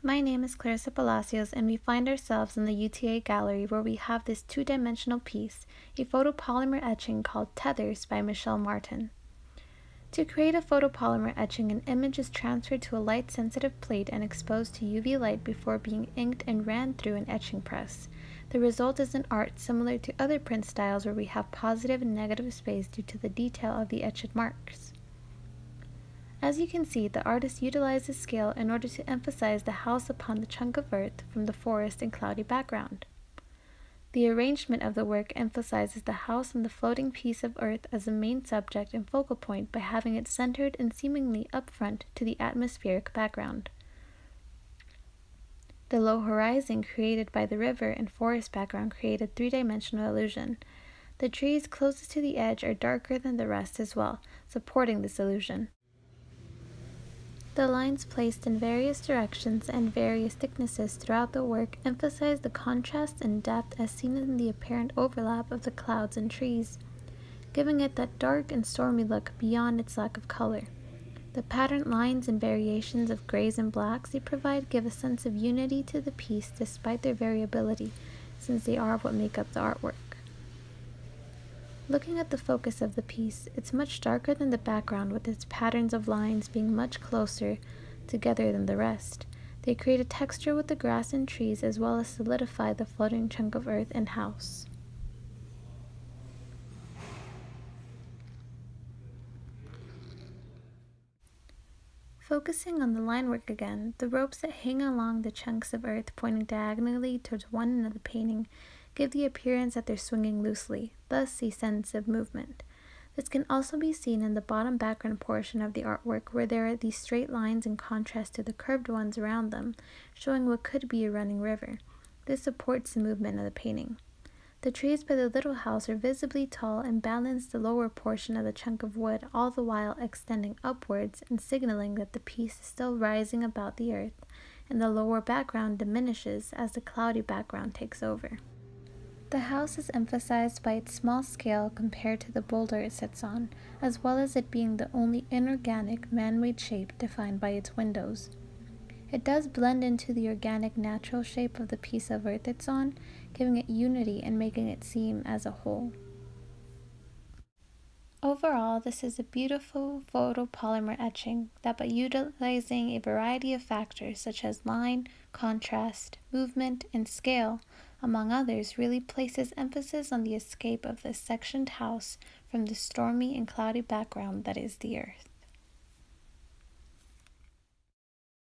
My name is Clarissa Palacios, and we find ourselves in the UTA gallery where we have this two-dimensional piece, a photopolymer etching called Tethers by Michelle Martin. To create a photopolymer etching, an image is transferred to a light-sensitive plate and exposed to UV light before being inked and ran through an etching press. The result is an art similar to other print styles where we have positive and negative space due to the detail of the etched marks. As you can see, the artist utilizes scale in order to emphasize the house upon the chunk of earth from the forest and cloudy background. The arrangement of the work emphasizes the house and the floating piece of earth as the main subject and focal point by having it centered and seemingly upfront to the atmospheric background. The low horizon created by the river and forest background create a three-dimensional illusion. The trees closest to the edge are darker than the rest as well, supporting this illusion. The lines placed in various directions and various thicknesses throughout the work emphasize the contrast and depth as seen in the apparent overlap of the clouds and trees, giving it that dark and stormy look beyond its lack of color. The patterned lines and variations of grays and blacks they provide give a sense of unity to the piece despite their variability, since they are what make up the artwork. Looking at the focus of the piece, it's much darker than the background with its patterns of lines being much closer together than the rest. They create a texture with the grass and trees as well as solidify the floating chunk of earth and house. Focusing on the line work again, the ropes that hang along the chunks of earth pointing diagonally towards one end of the painting give the appearance that they're swinging loosely, thus a sense of movement. This can also be seen in the bottom background portion of the artwork where there are these straight lines in contrast to the curved ones around them, showing what could be a running river. This supports the movement of the painting. The trees by the little house are visibly tall and balance the lower portion of the chunk of wood, all the while extending upwards and signaling that the piece is still rising about the earth, and the lower background diminishes as the cloudy background takes over. The house is emphasized by its small scale compared to the boulder it sits on, as well as it being the only inorganic man-made shape defined by its windows. It does blend into the organic natural shape of the piece of earth it's on, giving it unity and making it seem as a whole. Overall, this is a beautiful photopolymer etching that, by utilizing a variety of factors such as line, contrast, movement, and scale, among others, really places emphasis on the escape of this sectioned house from the stormy and cloudy background that is the earth.